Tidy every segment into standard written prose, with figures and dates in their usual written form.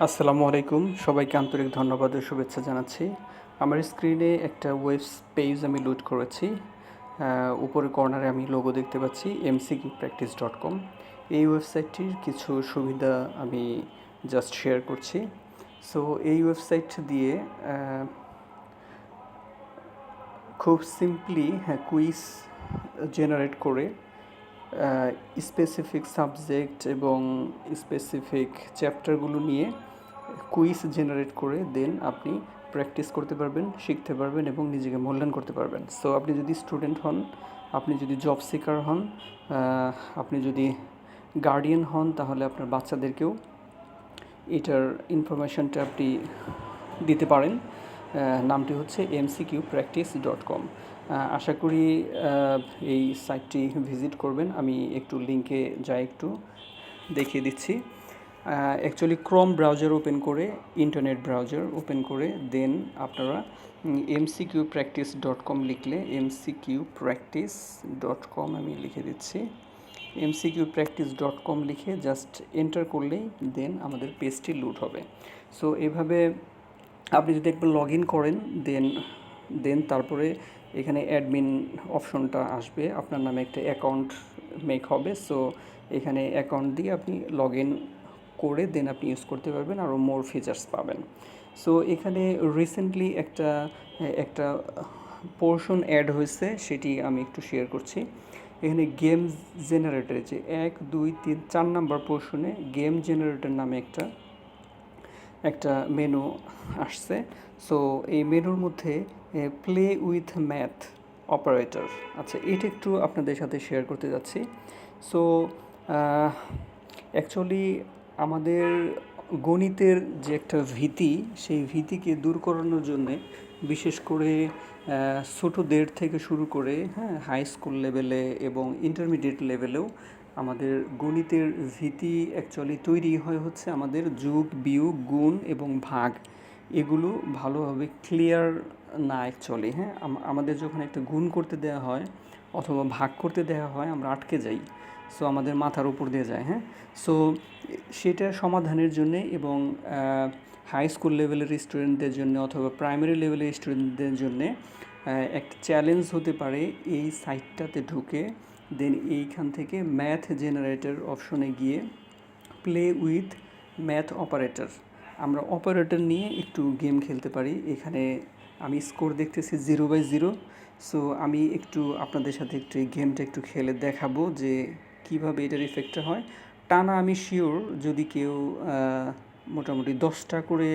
আসসালামু আলাইকুম, সবাইকে আন্তরিক ধন্যবাদ ও শুভেচ্ছা জানাচ্ছি। আমার স্ক্রিনে একটা ওয়েব পেজ আমি লোড করেছি। উপরের কর্নারে আমি লোগো দেখতে পাচ্ছি mcqpractice.com। এই ওয়েবসাইটটির কিছু সুবিধা আমি জাস্ট শেয়ার করছি। সো এই ওয়েবসাইট দিয়ে খুব সিম্পলি কুইজ জেনারেট করে স্পেসিফিক সাবজেক্ট এবং স্পেসিফিক চ্যাপ্টারগুলো নিয়ে কুইজ জেনারেট করে দেন আপনি প্র্যাকটিস করতে পারবেন, শিখতে পারবেন এবং নিজেকে মূল্যায়ন করতে পারবেন। সো আপনি যদি স্টুডেন্ট হন, আপনি যদি জব সিকার হন, আপনি যদি গার্ডিয়ান হন, তাহলে আপনার বাচ্চাদেরকেও এটার ইনফরমেশনটা আপনি দিতে পারেন। নামটি হচ্ছে mcqpractice.com। আশা করি এই সাইটটি ভিজিট করবেন। আমি একটু লিঙ্কে যাই, একটু দেখিয়ে দিচ্ছি। অ্যাকচুয়ালি ক্রোম ব্রাউজার ওপেন করে, ইন্টারনেট ব্রাউজার ওপেন করে দেন আপনারা mcqpractice.com লিখলে, mcqpractice.com আমি লিখে দিচ্ছি। mcqpractice.com লিখে জাস্ট এন্টার করলেই দেন আমাদের পেজটি লোড হবে। সো এভাবে আপনি যদি একবার লগ ইন করেন দেন তারপরে এখানে অ্যাডমিন অপশনটা আসবে, আপনার নামে একটা অ্যাকাউন্ট মেক হবে। সো এখানে অ্যাকাউন্ট দিয়ে আপনি লগ ইন করে দেন আপনি ইউজ করতে পারবেন, আরও মোর ফিচার্স পাবেন। সো এখানে রিসেন্টলি একটা পোর্শন অ্যাড হয়েছে, সেটি আমি একটু শেয়ার করছি। এখানে গেম জেনারেটর, যে 1 2 3 4 নাম্বার পোর্শনে গেম জেনারেটর নামে একটা মেনু আসছে। সো এই মেনুর মধ্যে প্লে উইথ ম্যাথ অপারেটর, আচ্ছা এটা একটু আপনাদের সাথে শেয়ার করতে যাচ্ছি। সো অ্যাকচুয়ালি আমাদের গণিতের যে একটা ভীতি, সেই ভীতিকে দূর করানোর জন্যে বিশেষ করে ছোটোদের থেকে শুরু করে হাই স্কুল লেভেলে এবং ইন্টারমিডিয়েট লেভেলেও আমাদের গণিতের ভীতি অ্যাকচুয়ালি তৈরি হচ্ছে আমাদের যোগ, বিয়োগ, গুণ এবং ভাগ, এগুলো ভালোভাবে ক্লিয়ার না অ্যাকচুয়ালি। আমাদের যখন একটা গুণ করতে দেওয়া হয় অথবা ভাগ করতে দেওয়া হয়, আমরা আটকে যাই। সো আমাদের মাথার উপর দিয়ে যায়। সো সেটা সমাধানের জন্যে এবং হাই স্কুল লেভেলের স্টুডেন্টদের জন্য অথবা প্রাইমারি লেভেলের স্টুডেন্টদের জন্যে একটা চ্যালেঞ্জ হতে পারে এই সাইটটাতে ঢুকে দেন এইখান থেকে ম্যাথ জেনারেটর অপশনে গিয়ে প্লে উইথ ম্যাথ অপারেটর, আমরা অপারেটর নিয়ে একটু গেম খেলতে পারি। এখানে আমি স্কোর দেখতেছি 0/0। সো আমি একটু আপনাদের সাথে একটু এই গেমটা একটু খেলে দেখাবো যে কীভাবে এটার ইফেক্টটা হয়। টানা আমি শিওর যদি কেউ মোটামুটি 10টা করে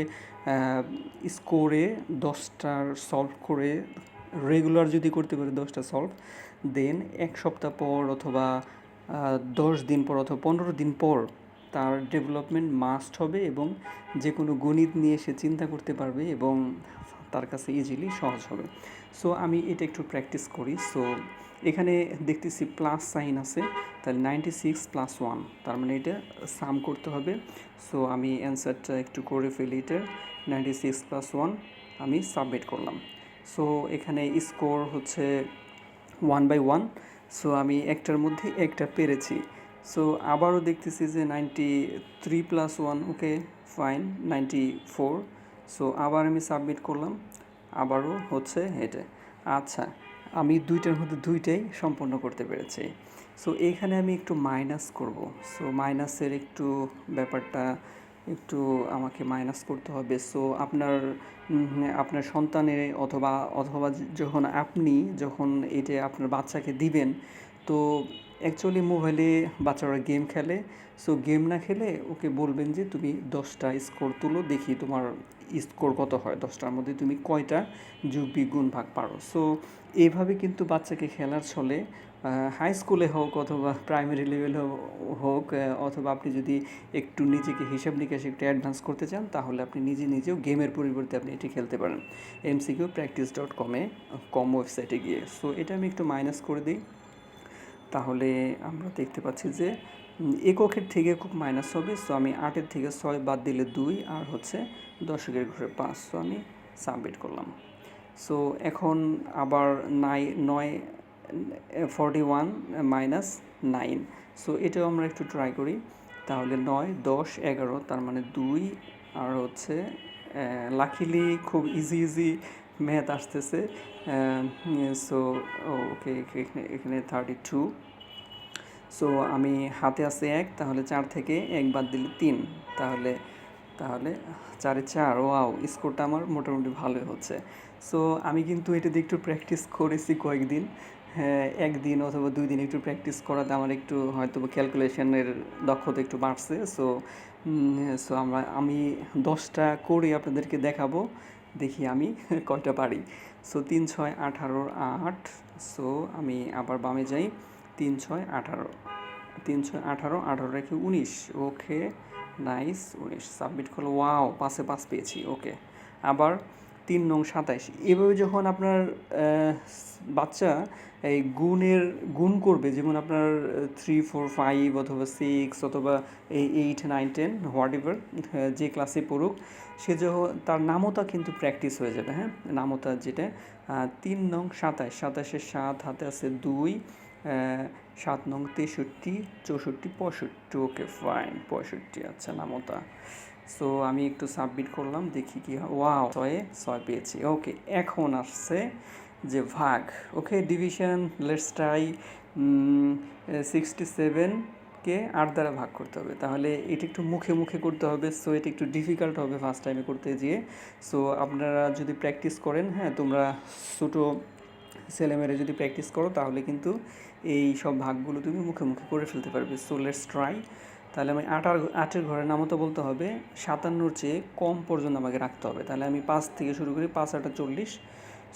স্কোরে 10টার সলভ করে রেগুলার যদি করতে পারে 10টা সলভ, দেন 1 সপ্তাহ পর অথবা 10 দিন পর অথবা 15 দিন পর তার ডেভেলপমেন্ট মাস্ট হবে এবং যে কোনো গণিত নিয়ে সে চিন্তা করতে পারবে এবং তার কাছে ইজিলি সহজ হবে। সো আমি এটা একটু প্র্যাকটিস করি। সো এখানে দেখতেছি প্লাস সাইন আছে, তাহলে 96 + 1, তার মানে এটা সাম করতে হবে। সো আমি অ্যান্সারটা একটু করে ফেলি, এটা 96 + 1 আমি সাবমিট করলাম। সো এখানে স্কোর হচ্ছে 1/1। সো আমি একটার মধ্যে একটা পেরেছি। সো আবারও দেখতেছি যে 93 + 1, ওকে ফাইন 94। সো আবার আমি সাবমিট করলাম, আবারও হচ্ছে এটা। আচ্ছা, আমি দুইটার মধ্যে দুইটাই সম্পন্ন করতে পেরেছি। সো এইখানে আমি একটু মাইনাস করব। সো মাইনাসের একটু ব্যাপারটা একটু আমাকে মাইনাস করতে হবে। সো আপনার সন্তানের অথবা অথবা যখন এটা আপনার বাচ্চাকে দিবেন, তো অ্যাকচুয়ালি মোবাইলে বাচ্চারা গেম খেলে। সো গেম না খেলে ওকে বলবেন যে তুমি 10টা স্কোর তুলো, দেখি তোমার স্কোর কত হয়, 10টার মধ্যে তুমি কয়টা যোগ বিয়োগ গুণ ভাগ পারো। সো এইভাবে কিন্তু বাচ্চাকে খেলার ছলে হাই স্কুলে হোক অথবা প্রাইমারি লেভেলে হোক, অথবা আপনি যদি একটু নিজেকে হিসাব নিকাশে একটু অ্যাডভান্স করতে চান, তাহলে আপনি নিজেও গেমের পরিবর্তে আপনি এটি খেলতে পারেন mcqpractice.com ওয়েবসাইটে গিয়ে। সো এটা আমি একটু মাইনাস করে দিই, তাহলে আমরা দেখতে পাচ্ছি যে এককের থেকে একক মাইনাস হবে। সো আমি 8-এর থেকে 6 বাদ দিলে 2, আর হচ্ছে দশকের ঘরে 5। সো আমি সাবমিট করলাম। সো এখন আবার 41 - 9। সো এটাও আমরা একটু ট্রাই করি। তাহলে 9, 10, 11, তার মানে 2, আর হচ্ছে লাকিলি খুব ইজি ইজি ম্যাথ আসতেছে। সো ওকে, এখানে 32। সো আমি হাতে আছে 1, তাহলে 4 থেকে 1 বাদ দিলে 3, তাহলে তাহলে 4 এ 4। ওয়াও, স্কোরটা আমার মোটামুটি ভালোই হচ্ছে। সো আমি কিন্তু এটা দিয়ে একটু প্র্যাকটিস করেছি কয়েকদিন। হ্যাঁ, 1 দিন অথবা 2 দিন একটু প্র্যাকটিস করাতে আমার একটু হয়তো ক্যালকুলেশনের দক্ষতা একটু বাড়ছে। সো আমি 10টা করে আপনাদেরকে দেখাবো, দেখি আমি কয়টা পারি। সো 3, 6, 18, 8। সো আমি আবার বামে যাই। 3, 6, 18, 3, 6, 18, 18 রেখে 19। ওকে, নাইস, 19 সাবমিট করলো। ওয়াও, 5 এ 5 পেয়েছি। ওকে, আবার 3 নং 27। এভাবে যখন আপনার বাচ্চা এই গুণ করবে, যেমন আপনার 3, 4, 5 অথবা 6 অথবা এই 8, 9, 10 হোয়াট এভার, যে ক্লাসে পড়ুক, সে যখন তার নামতা কিন্তু প্র্যাকটিস হয়ে যাবে। হ্যাঁ, নামতা যেটা 3 নং 27, 27-এর 7 হাতে আছে 2, 7 নং 63, 64, 65। Okay fine, 65। আচ্ছা, নামতা। সো আমি একটু সাবমিট করলাম, দেখি কি হয়। ওয়াও, 6 পেয়েছি। ওকে, এখন আসছে যে ভাগ। ওকে, ডিভিশন, লেটস ট্রাই। 67কে 8 দ্বারা ভাগ করতে হবে, তাহলে এটা একটু মুখে মুখে করতে হবে। সো এটা একটু ডিফিকাল্ট হবে ফার্স্ট টাইমে করতে গিয়ে। সো আপনারা যদি প্র্যাকটিস করেন, হ্যাঁ, তোমরা ছোটো ছেলেমেয়েরা যদি প্র্যাকটিস করো, তাহলে কিন্তু এই সব ভাগগুলো তুমি মুখে মুখে করে ফেলতে পারবে। So let's try. তাহলে আমি 8-এর ঘরে নামতা বলতে হবে 57-র চেয়ে কম পর্যন্ত আমাকে রাখতে হবে। তাহলে আমি 5 থেকে শুরু করি। 5 8 40,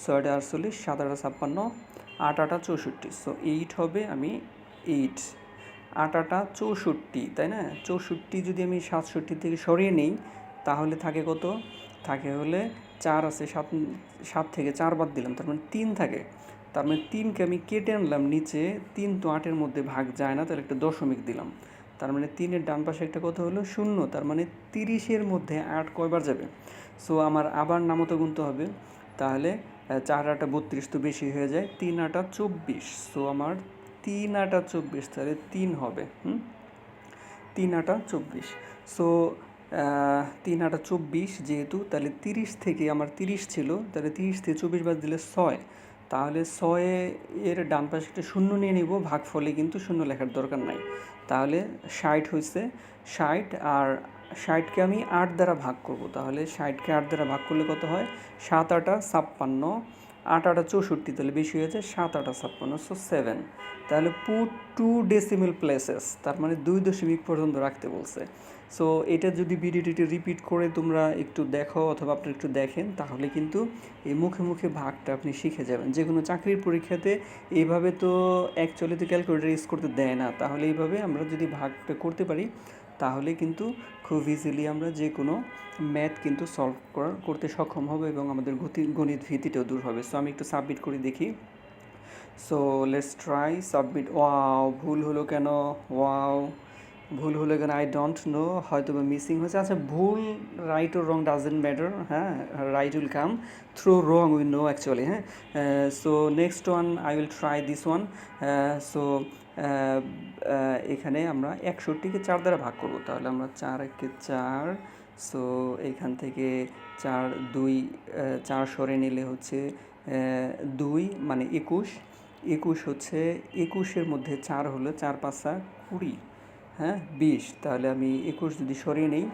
6 8 48, 7 8 56, 8 8 64। সো 8 হবে, আমি 8, 8 8 64, তাই না? 64 যদি আমি 67 থেকে সরিয়ে নিই, তাহলে থাকে কত? থাকে হলে 4 আছে, 7 থেকে 4 বাদ দিলাম, তার মানে 3 থাকে। তার মানে 3কে আমি কেটে আনলাম নিচে। 3 তো 8-এর মধ্যে ভাগ যায় না, তাহলে একটা দশমিক দিলাম। তার মানে 3-এর ডান পাশে একটা কত হলো? 0। তার মানে 30-এর মধ্যে 8 কয়বার যাবে? সো আমার আবার নামতা গুনতে হবে। তাহলে 4 8 32 তো বেশি হয়ে যায়। 3 8 24। সো আমার 3 8 24, তাহলে 3 হবে। 3 8 24। সো 3 8 24 যেহেতু, তাহলে 30 থেকে আমার 30 ছিল, তাহলে 30 থেকে 24 বাদ দিলে 6। তাহলে 6 এর ডান পাশে একটা শূন্য নিয়ে নিব, ভাগফলে কিন্তু শূন্য লেখার দরকার নাই। তাহলে 60 হয়েছে। 60, আর 60কে আমি 8 দ্বারা ভাগ করব। তাহলে 60কে 8 দ্বারা ভাগ করলে কত হয়? 7 8 56, 8 8 64, তাহলে বেশি হয়েছে 7 8 56। সো 7। তাহলে পুট 2 ডেসিমেল প্লেসেস, তার মানে 2 দশমিক পর্যন্ত রাখতে বলছে। সো এটা যদি ভিডিওটি রিপিট করে তোমরা একটু দেখো অথবা আপনি একটু দেখেন, তাহলে কিন্তু এই মুখে মুখে ভাগটা আপনি শিখে যাবেন। যে কোনো চাকরির পরীক্ষাতে এইভাবে তো অ্যাকচুয়ালি তো ক্যালকুলেটার ইউজ করতে দেয় না, তাহলে এইভাবে আমরা যদি ভাগটা করতে পারি, তাহলে কিন্তু খুব ইজিলি আমরা যে কোনো ম্যাথ কিন্তু সলভ করতে সক্ষম হবে এবং আমাদের গণিত ভীতিটাও দূর হবে। সো আমি একটু সাবমিট করে দেখি। So let's try submit. Wow, ভুল হলো কেন? ওয়াও, ভুল হলো কেন? আই ডোন্ট নো, হয়তো বা মিসিং হয়েছে। আচ্ছা, ভুল, রাইট ও রং ডাজেন্ট ম্যাটার। হ্যাঁ, right will come through wrong we know actually. হ্যাঁ, so next one I will try this one. So এখানে আমরা 61কে 4 দ্বারা ভাগ করব। তাহলে আমরা 4 1 4। সো এইখান থেকে 4 2, 4 সরে নিলে হচ্ছে 2, মানে 21। 21 হচ্ছে, 21-এর মধ্যে 4 হলো 4 5 20, হ্যাঁ 20। তাহলে আমি 21 যদি সরিয়ে নিই,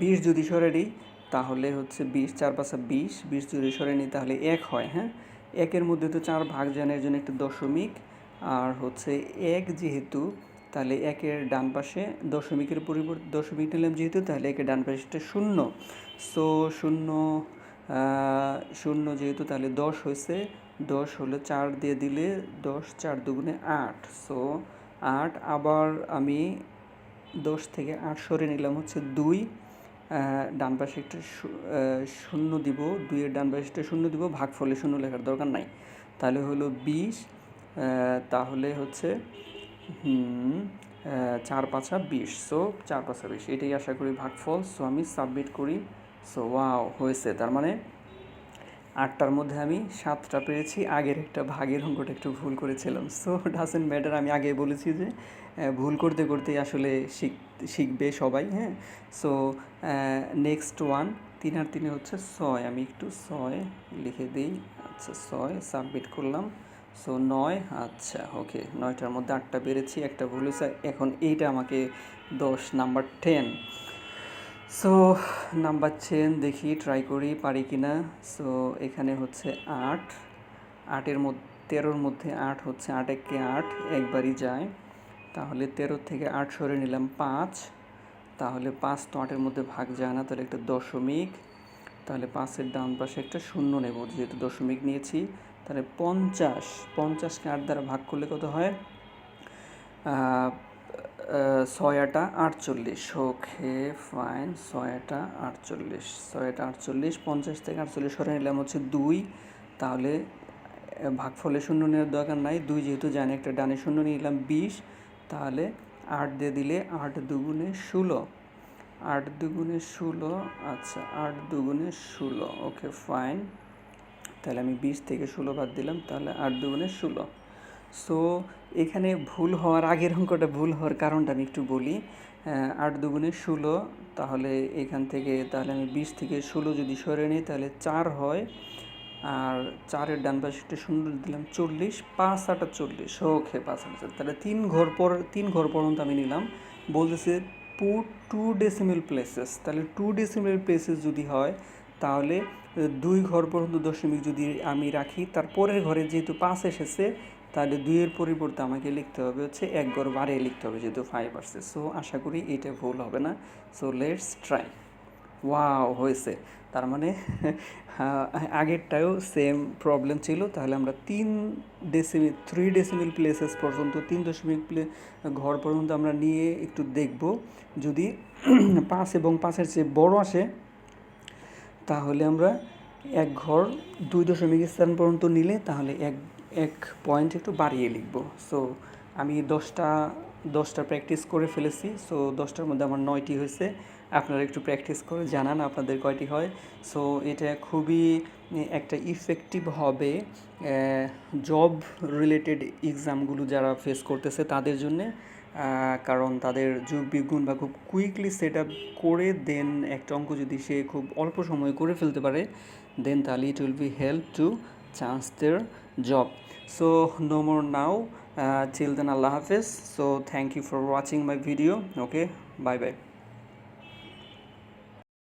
20 যদি সরে নিই, তাহলে হচ্ছে 20, 4 5 20, 20 যদি সরে নিই তাহলে 1 হয়। হ্যাঁ, 1-এর মধ্যে তো 4 ভাগ যায় না, এর জন্য একটা দশমিক। আর হচ্ছে 1 যেহেতু, তাহলে 1-এর ডান পাশে দশমিকের পরিবর্তে দশমিক নিলাম যেহেতু, তাহলে 1-এর ডান পাশে 0। সো 0 যেহেতু, তাহলে 10 হয়েছে। 10 হলে 4 দিয়ে দিলে 10, 4 2 8। সো 8, আবার আমি 10 থেকে 8 সরে নিলাম হচ্ছে 2। ডান পাশে একটা শূন্য দিব, 2-এর ডান পাশে একটা শূন্য দিব, ভাগফলে শূন্য লেখার দরকার নাই। তাহলে হলো 20। তাহলে হচ্ছে 4 5 20। সো 4 5 20, এটাই আশা করি ভাগফল। সো আমি সাবমিট করি। সো ওয়াও, হয়েছে। তার মানে 8টার মধ্যে আমি 7টা পেরেছি। আগের একটা ভাগের অঙ্কটা একটু ভুল করেছিলাম, সো ডাজেন্ট ম্যাটার। আমি আগে বলেছি যে ভুল করতে করতেই আসলে শিখবে সবাই, হ্যাঁ। সো নেক্সট ওয়ান, 3 আর 3 হচ্ছে 6। আমি একটু 6 লিখে দিই। আচ্ছা 6 সাবমিট করলাম। সো 9, আচ্ছা ওকে, 9টার মধ্যে 8টা পেরেছি, একটা ভুল হয়েছে। এখন এইটা আমাকে 10, নাম্বার 10। সো নাম্বার 10 দেখি ট্রাই করি পারি কি না। সো এখানে হচ্ছে 8, 8-এর মধ্যে 13-র মধ্যে 8 হচ্ছে 8 একে 8 একবারই যায়, তাহলে 13 থেকে 8 সরে নিলাম 5, তাহলে 5 তো 8-এর মধ্যে ভাগ যায় না, তাহলে একটা দশমিক, তাহলে 5-এর ডান পাশে একটা শূন্য নেব যেহেতু দশমিক নিয়েছি। তাহলে 50, 50কে 8 দ্বারা ভাগ করলে কত হয়? 6-8 48। ওকে ফাইন, 6-8 48, 6-8 48, 50 থেকে 48 সরে নিলাম হচ্ছে 2, তাহলে ভাগফলে শূন্য নেওয়ার দরকার নাই, 2 যেহেতু জানি একটা ডানে শূন্য নিলাম 20, তাহলে 8 দিয়ে দিলে 8 দুগুণে 16, 8 দুগুণে 16, আচ্ছা 8 দুগুণে 16, ওকে ফাইন। তাহলে আমি 20 থেকে 16 বাদ দিলাম, তাহলে 8 দুগুণে 16। সো এখানে ভুল হওয়ার, আগের অঙ্কটা ভুল হওয়ার কারণটা আমি একটু বলি। 8 দুগুণে 16, তাহলে এখান থেকে তাহলে আমি 20 থেকে 16 যদি সরে নিই তাহলে 4 হয়, আর 4-এর ডান পাশে একটা শূন্য দিলাম 40, 5-8 40। ওকে 5-8, তাহলে 3 ঘর পর্যন্ত আমি নিলাম। বলতেছে পুট 2 ডেসিমেল প্লেসেস, তাহলে 2 ডেসিমেল প্লেসেস যদি হয় তাহলে 2 ঘর পর্যন্ত দশমিক যদি আমি রাখি, তারপরের ঘরে যেহেতু 5 এসেছে, তাহলে 2-এর পরিবর্তে আমাকে লিখতে হবে হচ্ছে 1 ঘর বাড়িয়ে লিখতে হবে যেহেতু 5 আসছে। সো আশা করি এটা ভুল হবে না। So let's try. ওয়াও, হয়েছে। তার মানে আগেরটাও সেম প্রবলেম ছিল। তাহলে আমরা 3 ডেসিমেল প্লেসেস পর্যন্ত, 3 দশমিক ঘর পর্যন্ত আমরা নিয়ে একটু দেখব। যদি 5 এবং 5-এর চেয়ে বড় আসে তাহলে আমরা 1 ঘর 2 দশমিক স্থান পর্যন্ত নিলে তাহলে এক পয়েন্ট একটু বাড়িয়ে লিখব। সো আমি 10টা প্র্যাকটিস করে ফেলেছি। সো 10টার মধ্যে আমার 9টি হয়েছে। আপনারা একটু প্র্যাকটিস করে জানান আপনাদের কয়টি হয়। সো এটা খুবই একটা ইফেক্টিভ হবে জব রিলেটেড এক্সামগুলো যারা ফেস করতেছে তাদের জন্যে, কারণ তাদের যোগ বিগুণ বা খুব কুইকলি সেট আপ করে দেন একটা অঙ্ক যদি সে খুব অল্প সময়ে করে ফেলতে পারে, দেন তাহলে it will be help to chance there job. So no more now. Till then, Allah Hafiz. So thank you for watching my video. Okay, bye bye.